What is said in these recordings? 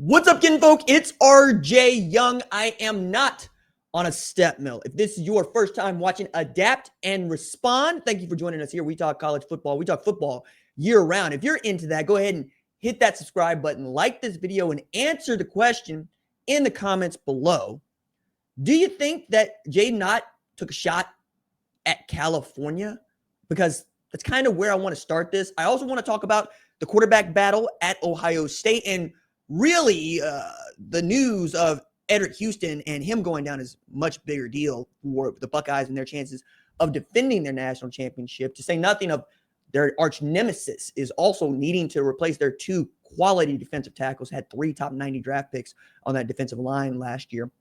What's up, kinfolk? It's RJ Young. I am not on a step mill. If this is your first time watching Adapt and Respond, thank you for joining us here. We talk college football. We talk football year round. If you're into that, go ahead and hit that subscribe button, like this video, and answer the question in the comments below. Do you think that Jaydn Ott took a shot at California? Because that's kind of where I want to start this. I also want to talk about the quarterback battle at Ohio State and really the news of Edric Houston and him going down is much bigger deal for the Buckeyes and their chances of defending their national championship, to say nothing of their arch nemesis is also needing to replace their two quality defensive tackles, had 3 top 90 draft picks on that defensive line last year.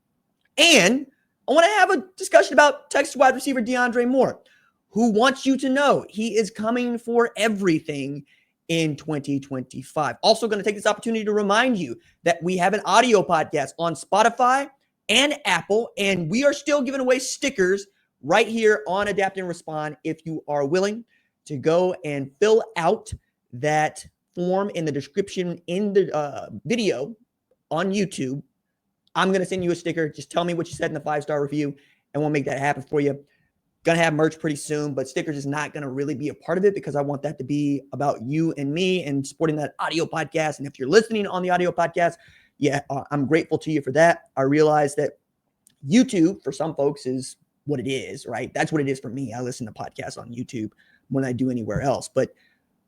And I want to have a discussion about Texas wide receiver DeAndre Moore, who wants you to know he is coming for everything in 2025. Also going to take this opportunity to remind you that we have an audio podcast on Spotify and Apple, and we are still giving away stickers right here on Adapt and Respond. If you are willing to go and fill out that form in the description in the video on YouTube, I'm going to send you a sticker. Just tell me what you said in the 5-star review, and we'll make that happen for you. Going to have merch pretty soon, but stickers is not going to really be a part of it because I want that to be about you and me and supporting that audio podcast. And if you're listening on the audio podcast, I'm grateful to you for that. I realize that YouTube for some folks is what it is, right? That's what it is for me. I listen to podcasts on YouTube more than I do anywhere else. But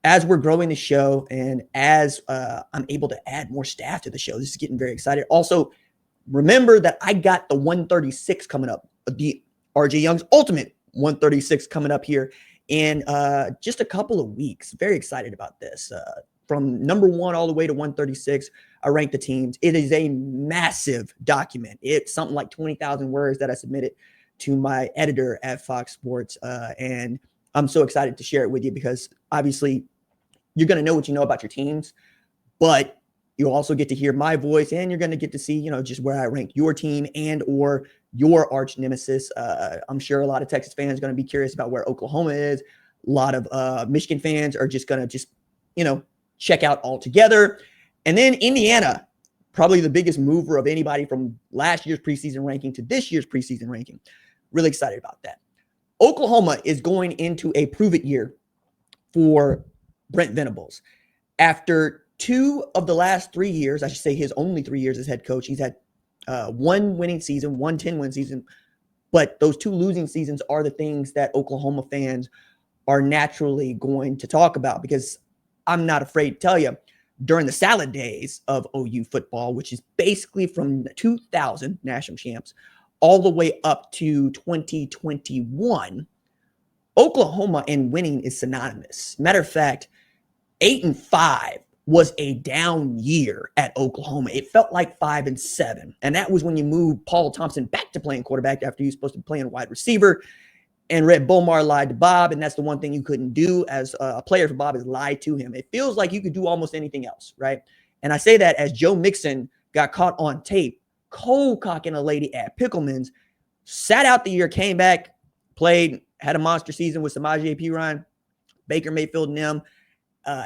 as we're growing the show and as I'm able to add more staff to the show, this is getting very excited. Also, remember that I got the 136 coming up, the RJ Young's Ultimate 136 coming up here in just a couple of weeks. Very excited about this. From number 1 all the way to 136, I ranked the teams. It is a massive document. It's something like 20,000 words that I submitted to my editor at Fox Sports. And I'm so excited to share it with you because obviously you're going to know what you know about your teams, but you'll also get to hear my voice and you're going to get to see, just where I rank your team and or your arch nemesis. I'm sure a lot of Texas fans are going to be curious about where Oklahoma is. A lot of Michigan fans are just going to check out altogether. And then Indiana, probably the biggest mover of anybody from last year's preseason ranking to this year's preseason ranking. Really excited about that. Oklahoma is going into a prove-it year for Brent Venables. After 2 of the last 3 years, I should say his only 3 years as head coach, he's had 1 winning season, 1 10-win season. But those 2 losing seasons are the things that Oklahoma fans are naturally going to talk about, because I'm not afraid to tell you, during the salad days of OU football, which is basically from 2000 national champs all the way up to 2021, Oklahoma and winning is synonymous. Matter of fact, 8-5 was a down year at Oklahoma. It felt like 5-7. And that was when you moved Paul Thompson back to playing quarterback after he was supposed to be playing wide receiver. And Red Bomar lied to Bob. And that's the one thing you couldn't do as a player for Bob, is lie to him. It feels like you could do almost anything else, right? And I say that as Joe Mixon got caught on tape cold cocking a lady at Pickleman's, sat out the year, came back, played, had a monster season with Samaje Perine, Baker Mayfield, and them.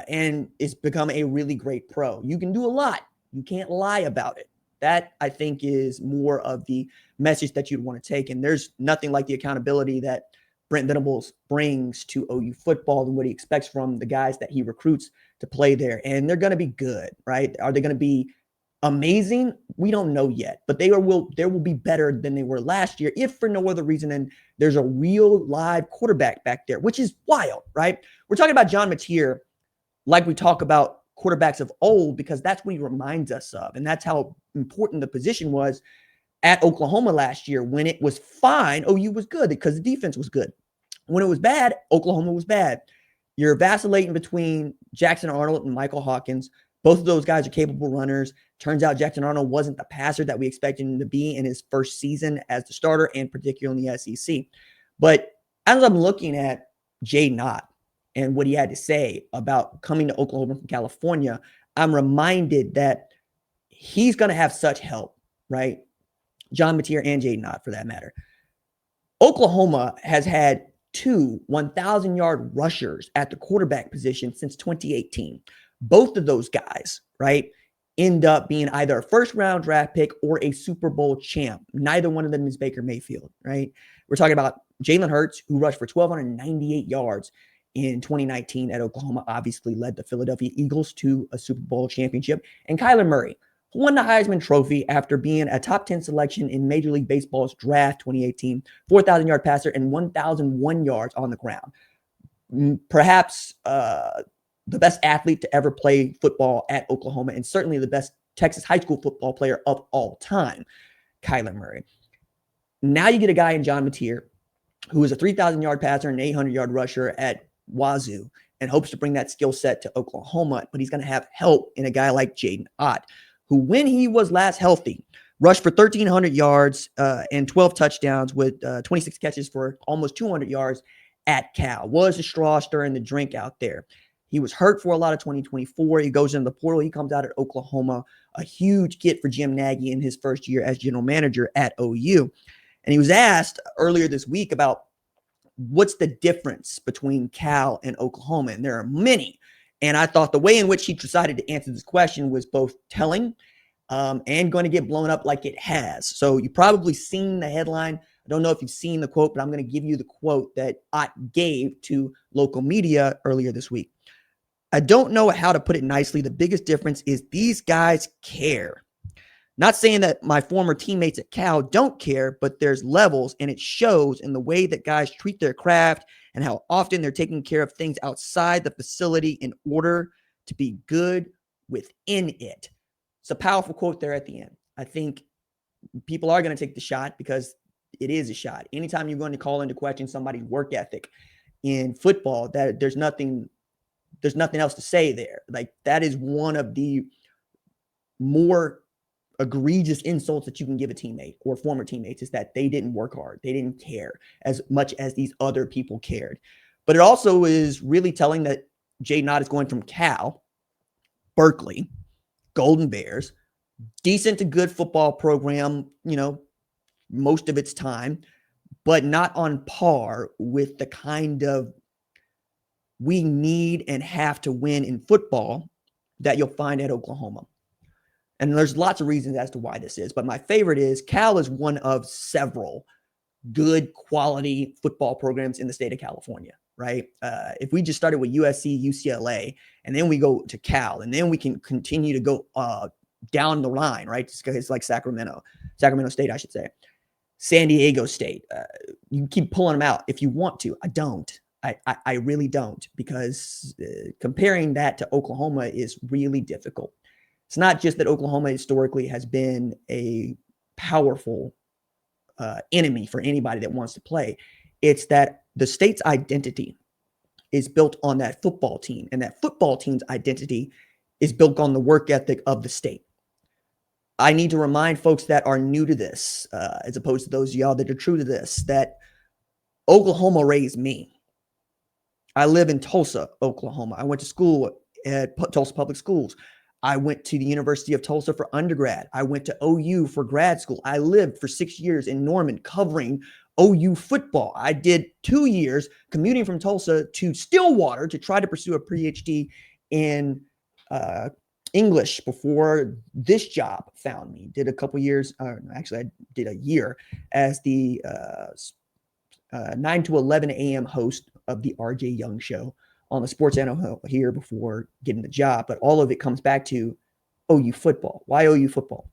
And it's become a really great pro. You can do a lot. You can't lie about it. That, I think, is more of the message that you'd want to take. And there's nothing like the accountability that Brent Venables brings to OU football and what he expects from the guys that he recruits to play there. And they're going to be good, right? Are they going to be amazing? We don't know yet. But they will be better than they were last year, if for no other reason than there's a real live quarterback back there, which is wild, right? We're talking about John Mateer like we talk about quarterbacks of old, because that's what he reminds us of. And that's how important the position was at Oklahoma last year. When it was fine, OU was good because the defense was good. When it was bad, Oklahoma was bad. You're vacillating between Jackson Arnold and Michael Hawkins. Both of those guys are capable runners. Turns out Jackson Arnold wasn't the passer that we expected him to be in his first season as the starter, and particularly in the SEC. But as I'm looking at Jaydn Ott and what he had to say about coming to Oklahoma from California, I'm reminded that he's going to have such help, right? John Mateer and Jaydn Ott, for that matter. Oklahoma has had 2 1,000-yard rushers at the quarterback position since 2018. Both of those guys, right, end up being either a first-round draft pick or a Super Bowl champ. Neither one of them is Baker Mayfield, right? We're talking about Jalen Hurts, who rushed for 1,298 yards in 2019 at Oklahoma, obviously led the Philadelphia Eagles to a Super Bowl championship, and Kyler Murray, who won the Heisman Trophy after being a top 10 selection in Major League Baseball's draft 2018, 4,000-yard passer and 1,001 yards on the ground. Perhaps the best athlete to ever play football at Oklahoma, and certainly the best Texas high school football player of all time, Kyler Murray. Now you get a guy in John Mateer, who is a 3,000-yard passer and 800-yard rusher at Wazoo, and hopes to bring that skill set to Oklahoma, but he's going to have help in a guy like Jaydn Ott, who, when he was last healthy, rushed for 1,300 yards and 12 touchdowns with 26 catches for almost 200 yards at Cal. Was the straw stirring the drink out there. He was hurt for a lot of 2024. He goes into the portal. He comes out at Oklahoma, a huge get for Jim Nagy in his first year as general manager at OU. And he was asked earlier this week about what's the difference between Cal and Oklahoma. And there are many. And I thought the way in which he decided to answer this question was both telling and going to get blown up like it has. So you've probably seen the headline. I don't know if you've seen the quote, but I'm going to give you the quote that Ott gave to local media earlier this week. I don't know how to put it nicely. The biggest difference is these guys care. Not saying that my former teammates at Cal don't care, but there's levels, and it shows in the way that guys treat their craft and how often they're taking care of things outside the facility in order to be good within it. It's a powerful quote there at the end. I think people are going to take the shot because it is a shot. Anytime you're going to call into question somebody's work ethic in football, that there's nothing else to say there. Like, that is one of the more egregious insults that you can give a teammate or former teammates, is that they didn't work hard. They didn't care as much as these other people cared. But it also is really telling that Jaydn Ott is going from Cal, Berkeley, Golden Bears, decent to good football program, most of its time, but not on par with the kind of we need and have to win in football that you'll find at Oklahoma. And there's lots of reasons as to why this is, but my favorite is Cal is one of several good quality football programs in the state of California, right? If we just started with USC, UCLA, and then we go to Cal, and then we can continue to go down the line, right? It's like Sacramento State, I should say. San Diego State. You keep pulling them out if you want to. I don't. I really don't, because comparing that to Oklahoma is really difficult. It's not just that Oklahoma historically has been a powerful enemy for anybody that wants to play. It's that the state's identity is built on that football team, and that football team's identity is built on the work ethic of the state. I need to remind folks that are new to this, as opposed to those of y'all that are true to this, that Oklahoma raised me. I live in Tulsa, Oklahoma. I went to school at Tulsa Public Schools. I went to the University of Tulsa for undergrad. I went to OU for grad school. I lived for 6 years in Norman covering OU football. I did 2 years commuting from Tulsa to Stillwater to try to pursue a PhD in English before this job found me. Did a couple years, actually I did a year as the 9 to 11 a.m. host of the RJ Young Show on the Sports Channel here before getting the job. But all of it comes back to OU football. Why OU football?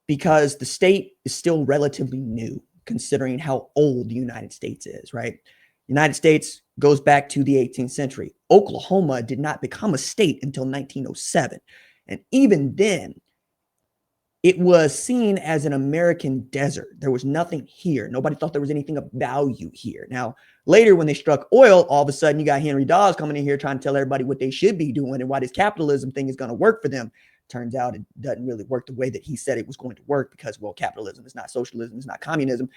Because the state is still relatively new, considering how old the United States is, right? The United States goes back to the 18th century. Oklahoma did not become a state until 1907. And even then, it was seen as an American desert. There was nothing here. Nobody thought there was anything of value here. Now, later when they struck oil, all of a sudden you got Henry Dawes coming in here trying to tell everybody what they should be doing and why this capitalism thing is going to work for them. Turns out it doesn't really work the way that he said it was going to work, because, well, capitalism is not socialism, it's not communism.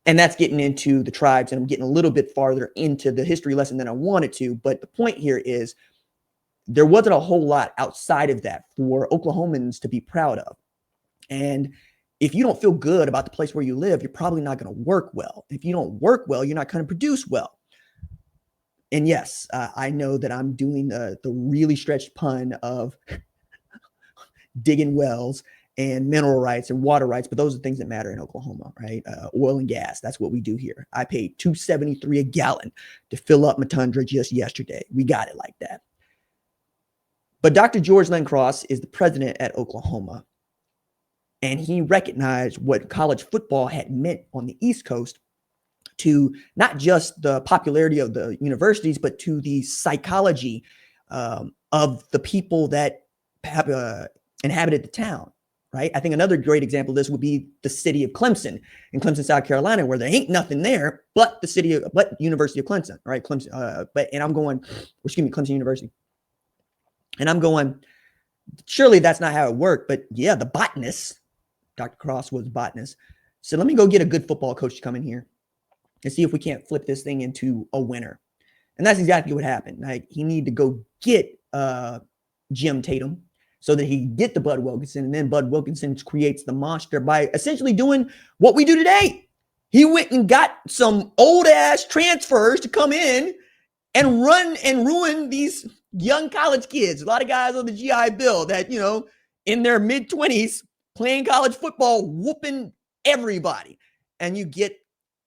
And that's getting into the tribes, and I'm getting a little bit farther into the history lesson than I wanted to. But the point here is there wasn't a whole lot outside of that for Oklahomans to be proud of. And if you don't feel good about the place where you live, you're probably not going to work well. If you don't work well, you're not going to produce well. And yes, I know that I'm doing the really stretched pun of digging wells and mineral rights and water rights, but those are things that matter in Oklahoma, right? Oil and gas, that's what we do here. I paid $2.73 a gallon to fill up my Tundra just yesterday. We got it like that. But Dr. George Lencross is the president at Oklahoma, and he recognized what college football had meant on the East Coast to not just the popularity of the universities, but to the psychology of the people that have inhabited the town, right? I think another great example of this would be the city of Clemson in Clemson, South Carolina, where there ain't nothing there but but University of Clemson, right? Clemson, Clemson University. And I'm going, surely that's not how it worked. But yeah, the botanist, Dr. Cross was a botanist. So let me go get a good football coach to come in here and see if we can't flip this thing into a winner. And that's exactly what happened. Like, he needed to go get Jim Tatum so that he could get the Bud Wilkinson. And then Bud Wilkinson creates the monster by essentially doing what we do today. He went and got some old ass transfers to come in and run and ruin these young college kids. A lot of guys on the GI Bill that, in their mid-20s playing college football, whooping everybody. And you get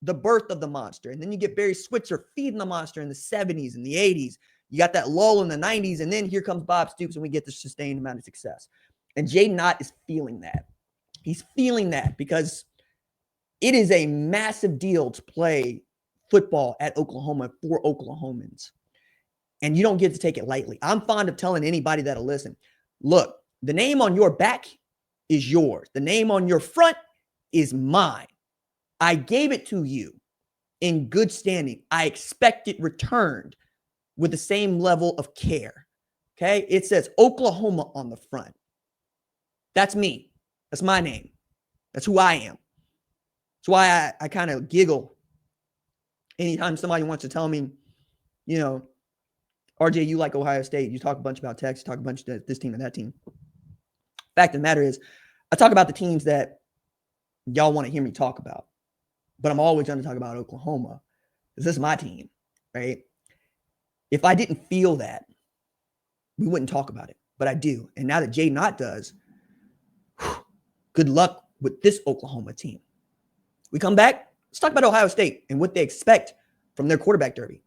the birth of the monster. And then you get Barry Switzer feeding the monster in the 70s and the 80s. You got that lull in the 90s. And then here comes Bob Stoops and we get the sustained amount of success. And Jaydn Ott is feeling that. He's feeling that because it is a massive deal to play football at Oklahoma for Oklahomans. And you don't get to take it lightly. I'm fond of telling anybody that'll listen, look, the name on your back is yours. The name on your front is mine. I gave it to you in good standing. I expect it returned with the same level of care. Okay? It says Oklahoma on the front. That's me. That's my name. That's who I am. That's why I kind of giggle anytime somebody wants to tell me, RJ, you like Ohio State. You talk a bunch about Texas, talk a bunch about this team and that team. Fact of the matter is, I talk about the teams that y'all want to hear me talk about. But I'm always going to talk about Oklahoma because this is my team, right? If I didn't feel that, we wouldn't talk about it. But I do. And now that Jaydn Ott does, good luck with this Oklahoma team. We come back, let's talk about Ohio State and what they expect from their quarterback derby.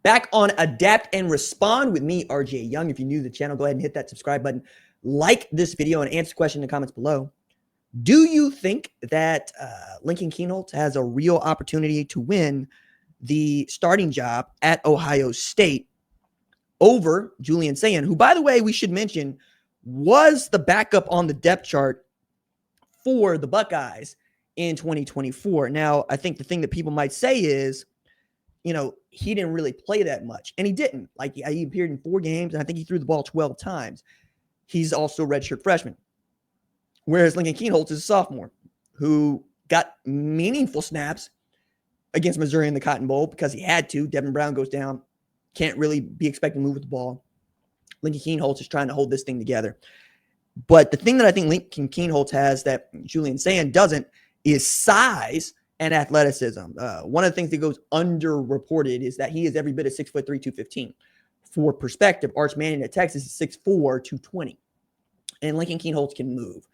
Back on Adapt and Respond with me, RJ Young. If you're new to the channel, go ahead and hit that subscribe button. Like this video and answer the question in the comments below. Do you think that Lincoln Kienholz has a real opportunity to win the starting job at Ohio State over Julian Sayin, who, by the way, we should mention, was the backup on the depth chart for the Buckeyes in 2024? Now, I think the thing that people might say is, he didn't really play that much. And he didn't. Like, he appeared in 4 games, and I think he threw the ball 12 times. He's also a redshirt freshman. Whereas Lincoln Kienholz is a sophomore who got meaningful snaps against Missouri in the Cotton Bowl because he had to. Devin Brown goes down. Can't really be expected to move with the ball. Lincoln Kienholz is trying to hold this thing together. But the thing that I think Lincoln Kienholz has that Julian Sayin doesn't is size and athleticism. One of the things that goes underreported is that he is every bit of 6'3", 215. For perspective, Arch Manning at Texas is 6'4", 220. And Lincoln Kienholz can move.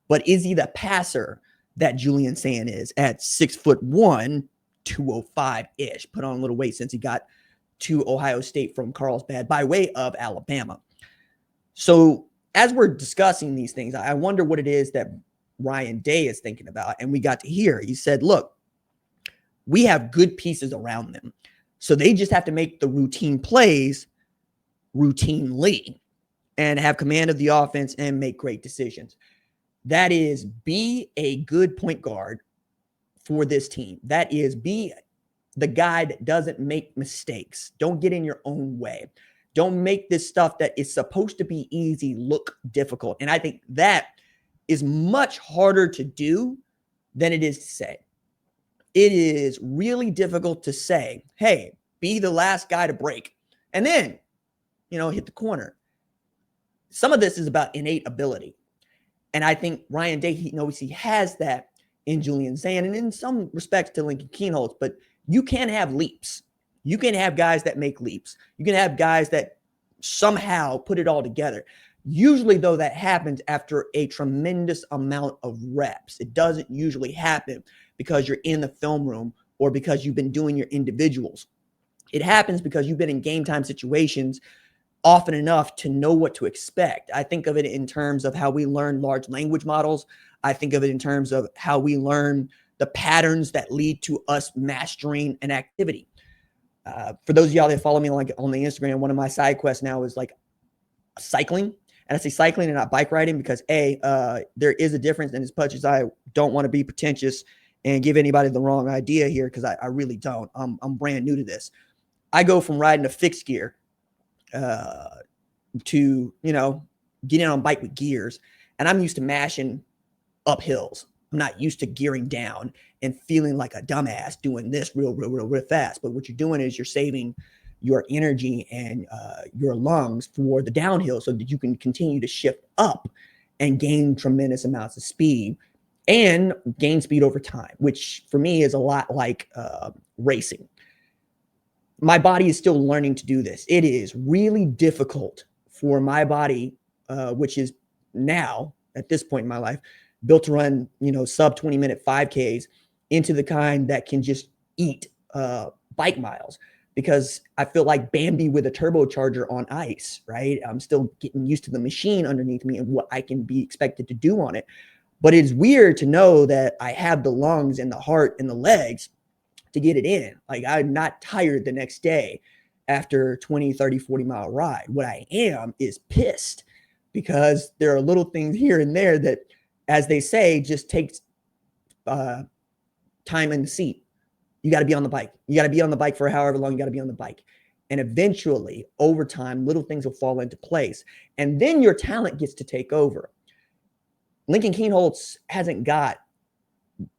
But is he the passer that Julian Sayin is at 6'1", 205-ish? Put on a little weight since he got to Ohio State from Carlsbad by way of Alabama. So as we're discussing these things, I wonder what it is that Ryan Day is thinking about. And we got to hear, he said, look, we have good pieces around them. So they just have to make the routine plays routinely and have command of the offense and make great decisions. That is, be a good point guard for this team. That is, be the guy that doesn't make mistakes. Don't get in your own way. Don't make this stuff that is supposed to be easy look difficult. And I think that is much harder to do than it is to say. it is really difficult to say, hey, be the last guy to break and then, hit the corner. Some of this is about innate ability. And I think Ryan Day, he has that in Julian Zayn and in some respects to Lincoln Kienholz, but you can have leaps. You can have guys that make leaps. You can have guys that somehow put it all together. Usually, though, that happens after a tremendous amount of reps. It doesn't usually happen because you're in the film room or because you've been doing your individuals. It happens because you've been in game time situations often enough to know what to expect. I think of it in terms of how we learn large language models. I think of it in terms of how we learn the patterns that lead to us mastering an activity. For those of y'all that follow me like on the Instagram, one of my side quests now is like cycling. And I say cycling and not bike riding because there is a difference. And as much as I don't want to be pretentious and give anybody the wrong idea here, because I really don't. I'm brand new to this. I go from riding a fixed gear to, getting on a bike with gears. And I'm used to mashing up hills. I'm not used to gearing down and feeling like a dumbass doing this real fast. But what you're doing is you're saving your energy and your lungs for the downhill so that you can continue to shift up and gain tremendous amounts of speed and gain speed over time, which for me is a lot like racing. My body is still learning to do this. It is really difficult for my body, which is now at this point in my life, built to run, sub 20-minute 5Ks into the kind that can just eat bike miles, because I feel like Bambi with a turbocharger on ice, right? I'm still getting used to the machine underneath me and what I can be expected to do on it. But it's weird to know that I have the lungs and the heart and the legs to get it in. Like, I'm not tired the next day after 20, 30, 40-mile ride. What I am is pissed because there are little things here and there that, as they say, just takes time in the seat. You got to be on the bike. You got to be on the bike for however long you got to be on the bike. And eventually, over time, little things will fall into place. And then your talent gets to take over. Lincoln Kienholz hasn't got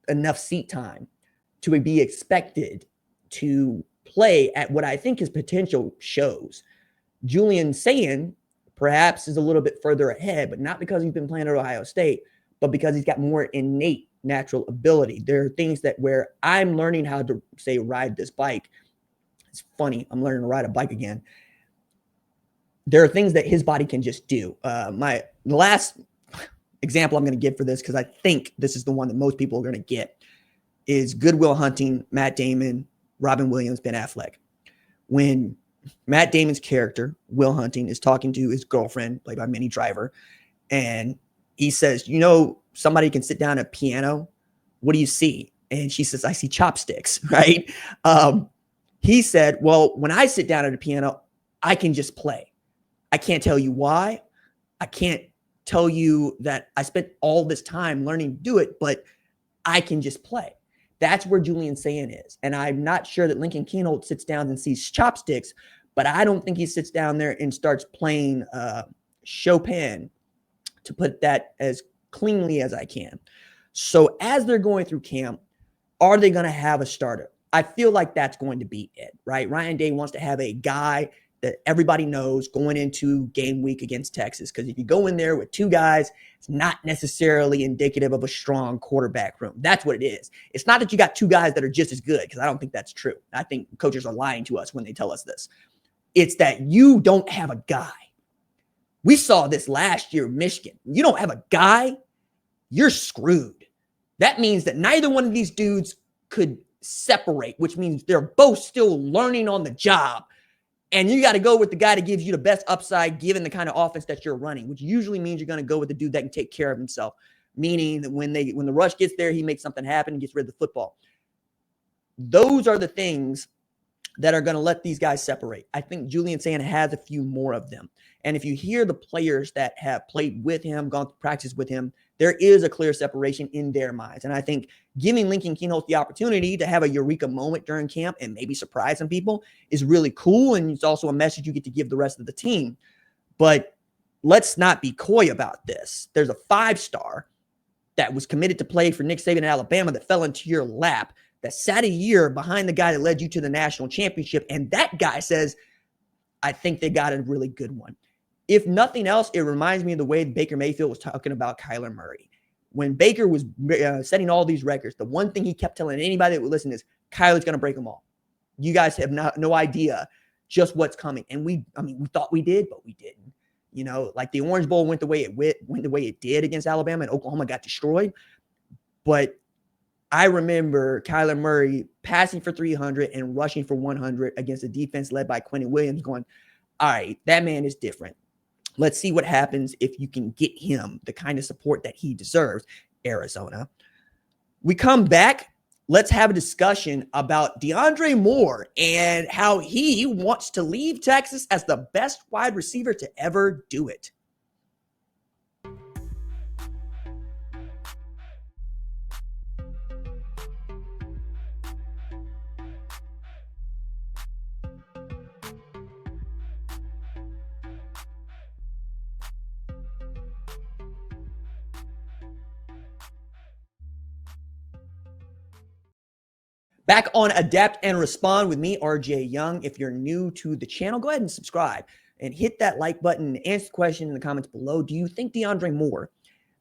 enough seat time to be expected to play at what I think his potential shows. Julian Zayn perhaps is a little bit further ahead, but not because he's been playing at Ohio State, but because he's got more innate natural ability. There are things that where I'm learning how to, say, ride this bike. It's funny. I'm learning to ride a bike again. There are things that his body can just do. The last example I'm going to give for this, because I think this is the one that most people are going to get, is Good Will Hunting, Matt Damon, Robin Williams, Ben Affleck. When Matt Damon's character, Will Hunting, is talking to his girlfriend, played by Minnie Driver, and he says, somebody can sit down at a piano. What do you see? And she says, I see chopsticks, right? He said, well, when I sit down at a piano, I can just play. I can't tell you why. I can't tell you that I spent all this time learning to do it, but I can just play. That's where Julian Zayn is. And I'm not sure that Lincoln Kienholz sits down and sees chopsticks, but I don't think he sits down there and starts playing Chopin, to put that as cleanly as I can. So as they're going through camp, are they going to have a starter? I feel like that's going to be it, right? Ryan Day wants to have a guy that everybody knows going into game week against Texas. Because if you go in there with two guys, it's not necessarily indicative of a strong quarterback room. That's what it is. It's not that you got two guys that are just as good, because I don't think that's true. I think coaches are lying to us when they tell us this. It's that you don't have a guy. We saw this last year in Michigan. You don't have a guy, you're screwed. That means that neither one of these dudes could separate, which means they're both still learning on the job. And you got to go with the guy that gives you the best upside given the kind of offense that you're running, which usually means you're going to go with the dude that can take care of himself, meaning that when the rush gets there, he makes something happen and gets rid of the football. Those are the things that are going to let these guys separate. I think Julian Zayn has a few more of them. And if you hear the players that have played with him, gone through practice with him, there is a clear separation in their minds. And I think giving Lincoln Kienholz the opportunity to have a eureka moment during camp and maybe surprise some people is really cool. And it's also a message you get to give the rest of the team. But let's not be coy about this. There's a 5-star that was committed to play for Nick Saban in Alabama that fell into your lap that sat a year behind the guy that led you to the national championship. And that guy says, I think they got a really good one. If nothing else, it reminds me of the way Baker Mayfield was talking about Kyler Murray. When Baker was setting all these records, the one thing he kept telling anybody that would listen is, Kyler's going to break them all. You guys have no idea just what's coming. And we thought we did, but we didn't. You know, like the Orange Bowl went the way it did against Alabama, and Oklahoma got destroyed. But I remember Kyler Murray passing for 300 and rushing for 100 against a defense led by Quentin Williams, going, all right, that man is different. Let's see what happens if you can get him the kind of support that he deserves, Arizona. We come back. Let's have a discussion about DeAndre Moore and how he wants to leave Texas as the best wide receiver to ever do it. Back on Adapt and Respond with me, RJ Young. If you're new to the channel, go ahead and subscribe and hit that like button and answer the question in the comments below. Do you think DeAndre Moore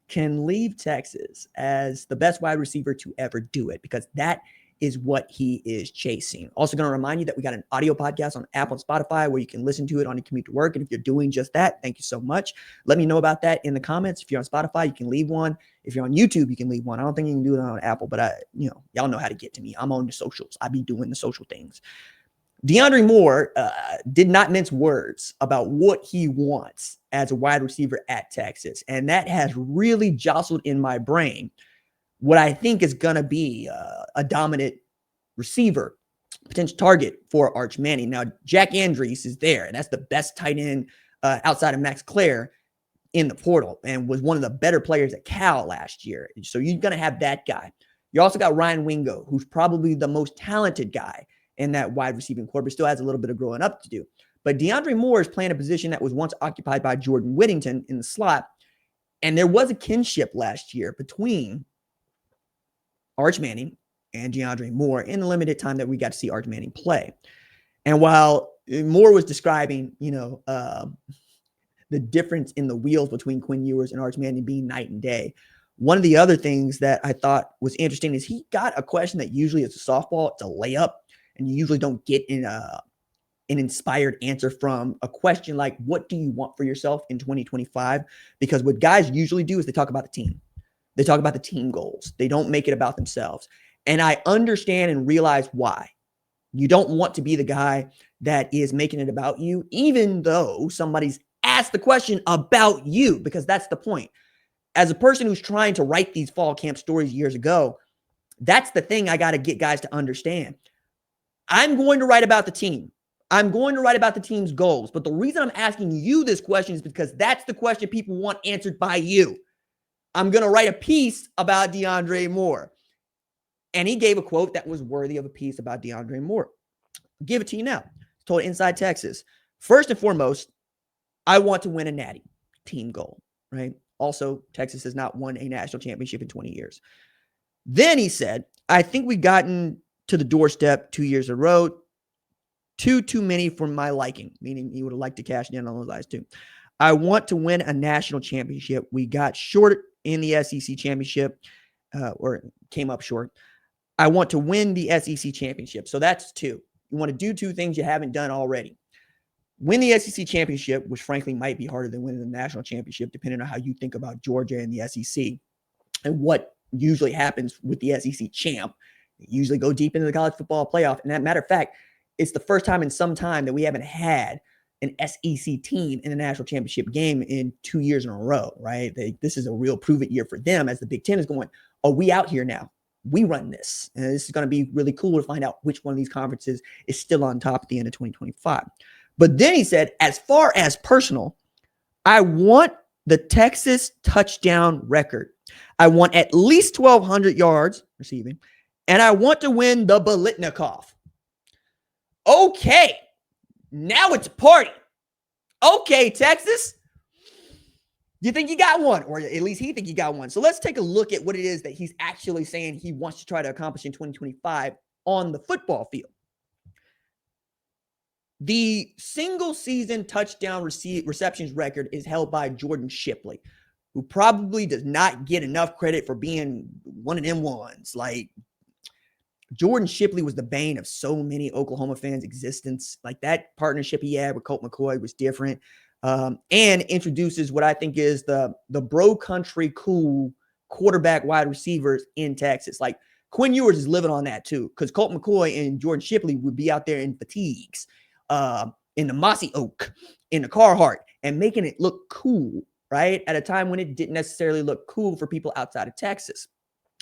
can leave Texas as the best wide receiver to ever do it? Because that is what he is chasing. Also going to remind you that we got an audio podcast on Apple and Spotify where you can listen to it on your commute to work. And if you're doing just that, thank you so much. Let me know about that in the comments. If you're on Spotify, you can leave one. If you're on YouTube, you can leave one. I don't think you can do it on Apple, but y'all know how to get to me. I'm on the socials. I be doing the social things. DeAndre Moore did not mince words about what he wants as a wide receiver at Texas. And that has really jostled in my brain what I think is going to be a dominant receiver, potential target for Arch Manning. Now, Jack Andrews is there, and that's the best tight end outside of Max Clare in the portal and was one of the better players at Cal last year. So you're going to have that guy. You also got Ryan Wingo, who's probably the most talented guy in that wide receiving corps, but still has a little bit of growing up to do. But DeAndre Moore is playing a position that was once occupied by Jordan Whittington in the slot, and there was a kinship last year between Arch Manning and DeAndre Moore in the limited time that we got to see Arch Manning play. And while Moore was describing, the difference in the wheels between Quinn Ewers and Arch Manning being night and day, one of the other things that I thought was interesting is he got a question that usually is a softball, it's a layup, and you usually don't get an inspired answer from a question like, what do you want for yourself in 2025? Because what guys usually do is they talk about the team. They talk about the team goals. They don't make it about themselves. And I understand and realize why. You don't want to be the guy that is making it about you, even though somebody's asked the question about you, because that's the point. As a person who's trying to write these fall camp stories years ago, that's the thing I got to get guys to understand. I'm going to write about the team. I'm going to write about the team's goals. But the reason I'm asking you this question is because that's the question people want answered by you. I'm going to write a piece about DeAndre Moore. And he gave a quote that was worthy of a piece about DeAndre Moore. I'll give it to you now. It's told Inside Texas. First and foremost, I want to win a natty. Team goal, right? Also, Texas has not won a national championship in 20 years. Then he said, I think we've gotten to the doorstep 2 years in a row. Too many for my liking, meaning he would have liked to cash in on those eyes too. I want to win a national championship. We got short in the SEC championship, or came up short. I want to win the SEC championship. So that's two. You want to do two things you haven't done already. Win the SEC championship, which frankly might be harder than winning the national championship, depending on how you think about Georgia and the SEC and what usually happens with the SEC champ. They usually go deep into the college football playoff. And as a matter of fact, it's the first time in some time that we haven't had an SEC team in the national championship game in 2 years in a row, right? This is a real prove-it year for them as the Big Ten is going, oh, we out here now. We run this. And this is going to be really cool to find out which one of these conferences is still on top at the end of 2025. But then he said, as far as personal, I want the Texas touchdown record. I want at least 1,200 yards receiving, and I want to win the Biletnikoff. Okay, now it's a party. Okay, Texas. Do you think he got one? Or at least he think he got one. So let's take a look at what it is that he's actually saying he wants to try to accomplish in 2025 on the football field. The single season touchdown receptions record is held by Jordan Shipley, who probably does not get enough credit for being one of them ones. Like, Jordan Shipley was the bane of so many Oklahoma fans' existence. Like, that partnership he had with Colt McCoy was different, and introduces what I think is the bro country cool quarterback wide receivers in Texas. Like, Quinn Ewers is living on that too, because Colt McCoy and Jordan Shipley would be out there in fatigues, in the Mossy Oak, in the Carhartt, and making it look cool, right? At a time when it didn't necessarily look cool for people outside of Texas.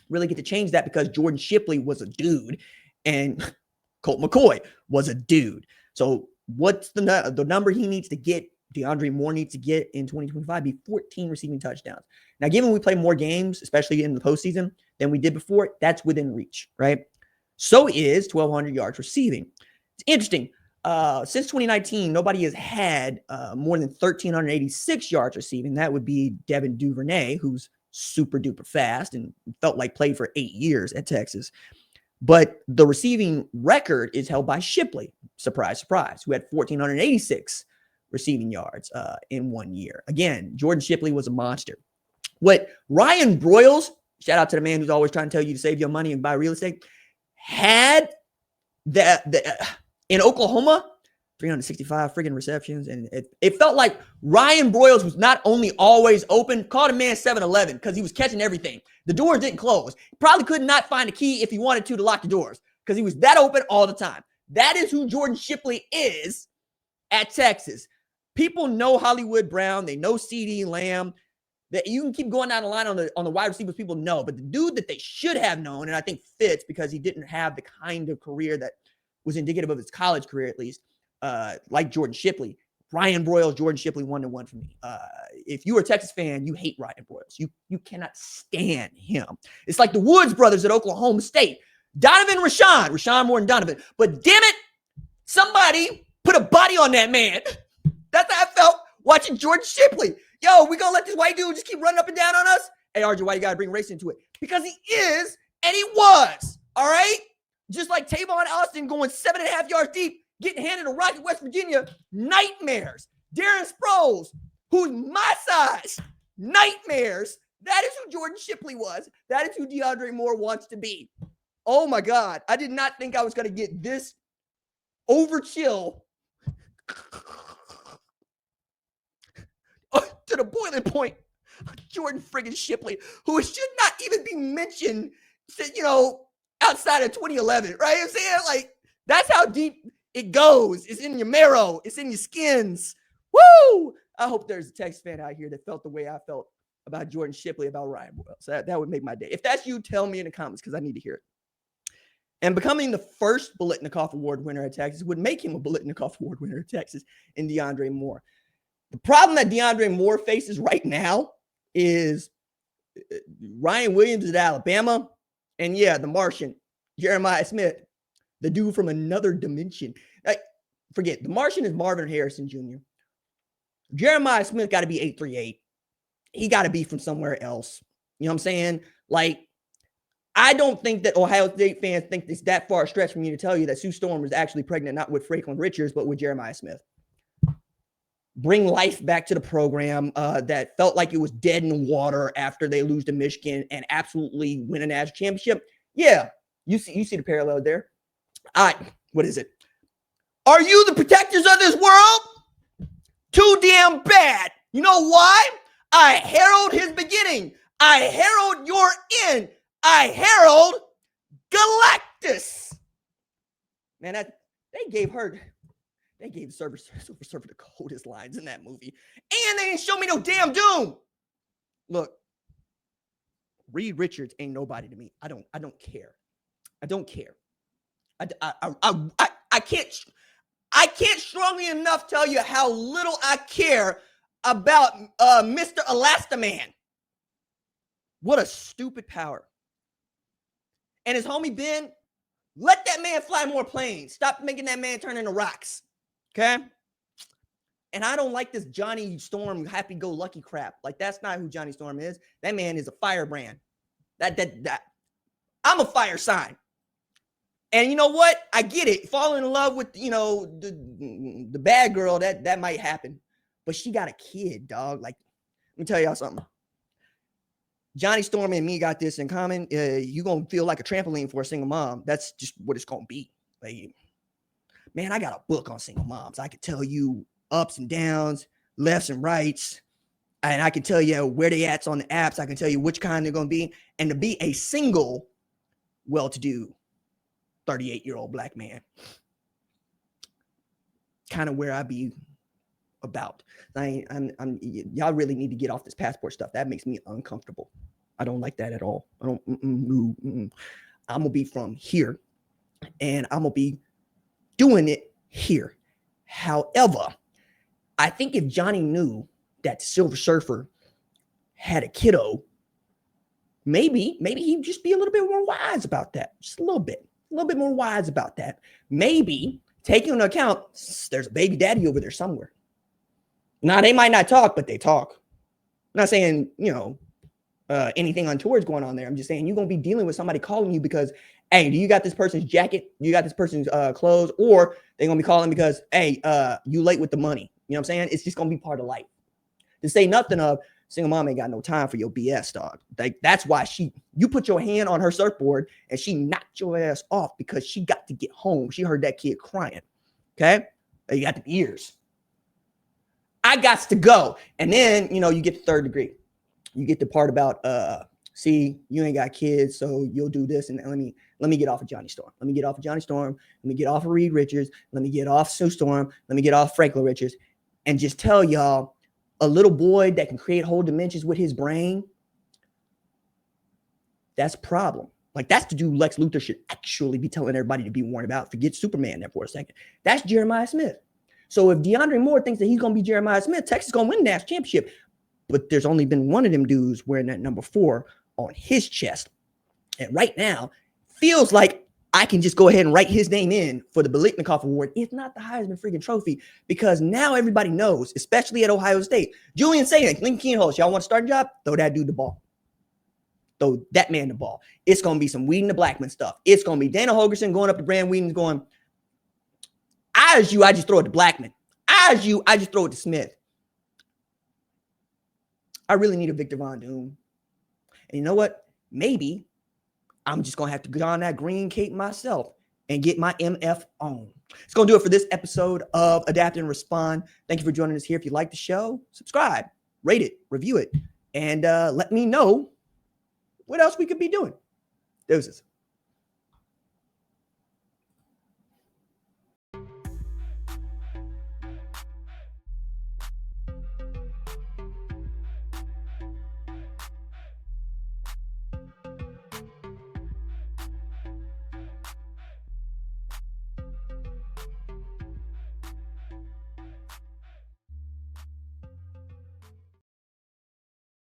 Really get to change that because Jordan Shipley was a dude and Colt McCoy was a dude. So what's the number he needs to get, DeAndre Moore needs to get in 2025? Be 14 receiving touchdowns. Now, given we play more games, especially in the postseason, than we did before, that's within reach, right? So is 1,200 yards receiving. It's interesting. Since 2019, nobody has had more than 1,386 yards receiving. That would be Devin Duvernay, who's super duper fast and felt like played for 8 years at Texas. But the receiving record is held by Shipley, surprise, surprise, who had 1,486 receiving yards in 1 year. Again, Jordan Shipley was a monster. What Ryan Broyles, shout out to the man who's always trying to tell you to save your money and buy real estate, had in Oklahoma, 365 freaking receptions. And it felt like Ryan Broyles was not only always open, called a man 7-Eleven because he was catching everything. The doors didn't close. He probably could not find a key if he wanted to lock the doors because he was that open all the time. That is who Jordan Shipley is at Texas. People know Hollywood Brown. They know CeeDee Lamb. That you can keep going down the line on the wide receivers people know. But the dude that they should have known, and I think fits because he didn't have the kind of career that was indicative of his college career at least, like Jordan Shipley. Ryan Broyles, Jordan Shipley, 1-1 for me. If you're a Texas fan, you hate Ryan Broyles. You cannot stand him. It's like the Woods brothers at Oklahoma State. Donovan Rashawn more than Donovan. But damn it, somebody put a body on that man. That's how I felt watching Jordan Shipley. Yo, we gonna let this white dude just keep running up and down on us? Hey, RJ, why you gotta bring race into it? Because he is, and he was, all right? Just like Tavon Austin going 7.5 yards deep, getting handed a rock at West Virginia, nightmares. Darren Sproles, who's my size, nightmares. That is who Jordan Shipley was. That is who DeAndre Moore wants to be. Oh my God. I did not think I was going to get this over chill to the boiling point. Jordan friggin' Shipley, who should not even be mentioned, outside of 2011, right? I'm saying, like, that's how deep it goes. It's in your marrow. It's in your skins. Woo! I hope there's a Texas fan out here that felt the way I felt about Jordan Shipley, about Ryan Broyles. That would make my day. If that's you, tell me in the comments because I need to hear it. And becoming the first Biletnikoff Award winner at Texas would make him a Biletnikoff Award winner at Texas in DeAndre Moore. The problem that DeAndre Moore faces right now is Ryan Williams at Alabama, and the Martian, Jeremiah Smith, the dude from another dimension. Forget, the Martian is Marvin Harrison Jr. Jeremiah Smith got to be 838. He got to be from somewhere else. You know what I'm saying? Like, I don't think that Ohio State fans think it's that far a stretch for me to tell you that Sue Storm was actually pregnant, not with Franklin Richards, but with Jeremiah Smith. Bring life back to the program that felt like it was dead in the water after they lose to Michigan and absolutely win a national championship. Yeah, you see the parallel there. All right, what is it? Are you the protectors of this world? Too damn bad. You know why? I herald his beginning. I herald your end. I herald Galactus. Man, they gave Silver Surfer the coldest lines in that movie. And they didn't show me no damn Doom. Look, Reed Richards ain't nobody to me. I don't care. I don't care. I can't strongly enough tell you how little I care about Mr. Elastaman. What a stupid power. And his homie Ben, let that man fly more planes. Stop making that man turn into rocks. Okay? And I don't like this Johnny Storm happy-go-lucky crap. Like, that's not who Johnny Storm is. That man is a firebrand. That I'm a fire sign. And you know what? I get it. Falling in love with, the bad girl, that might happen. But she got a kid, dog. Like, let me tell y'all something. Johnny Storm and me got this in common. You're going to feel like a trampoline for a single mom. That's just what it's going to be. Like, man, I got a book on single moms. I could tell you ups and downs, lefts and rights. And I can tell you where they at on the apps. I can tell you which kind they're going to be. And to be a single, well-to-do 38-year-old black man, kind of where I be about. Y'all really need to get off this passport stuff. That makes me uncomfortable. I don't like that at all. I'm going to be from here, and I'm going to be doing it here. However, I think if Johnny knew that Silver Surfer had a kiddo, maybe he'd just be a little bit more wise about that. Just a little bit more wise about that. Maybe taking into account there's a baby daddy over there somewhere. Now, they might not talk, but they talk. I'm not saying, anything untoward's going on there. I'm just saying you're going to be dealing with somebody calling you because, hey, do you got this person's jacket? Do you got this person's clothes? Or they're going to be calling because, hey, you late with the money. You know what I'm saying? It's just going to be part of life. To say nothing of, single mom ain't got no time for your BS, dog. Like, that's why you put your hand on her surfboard and she knocked your ass off because she got to get home. She heard that kid crying. Okay? You got the ears. I got to go. And then, you get the third degree. You get the part about, see, you ain't got kids, so you'll do this. And let me get off of Johnny Storm. Let me get off of Johnny Storm. Let me get off of Reed Richards. Let me get off Sue Storm. Let me get off Franklin Richards. And just tell y'all, a little boy that can create whole dimensions with his brain, that's a problem. Like, that's the dude Lex Luthor should actually be telling everybody to be warned about. Forget Superman there for a second. That's Jeremiah Smith. So if DeAndre Moore thinks that he's going to be Jeremiah Smith, Texas is going to win the national championship. But there's only been one of them dudes wearing that number 4 on his chest. And right now, feels like I can just go ahead and write his name in for the Biletnikoff Award, if not the Heisman freaking trophy, because now everybody knows, especially at Ohio State. Julian Saban, Lincoln Keenholz, y'all want to start a job? Throw that dude the ball. Throw that man the ball. It's going to be some Weeden the Blackman stuff. It's going to be Dana Holgerson going up to Brand Weeden going, I just throw it to Blackman. I just throw it to Smith. I really need a Victor Von Doom. And you know what? Maybe I'm just going to have to get on that green cape myself and get my MF on. It's going to do it for this episode of Adapt and Respond. Thank you for joining us here. If you like the show, subscribe, rate it, review it, and let me know what else we could be doing. Deuces.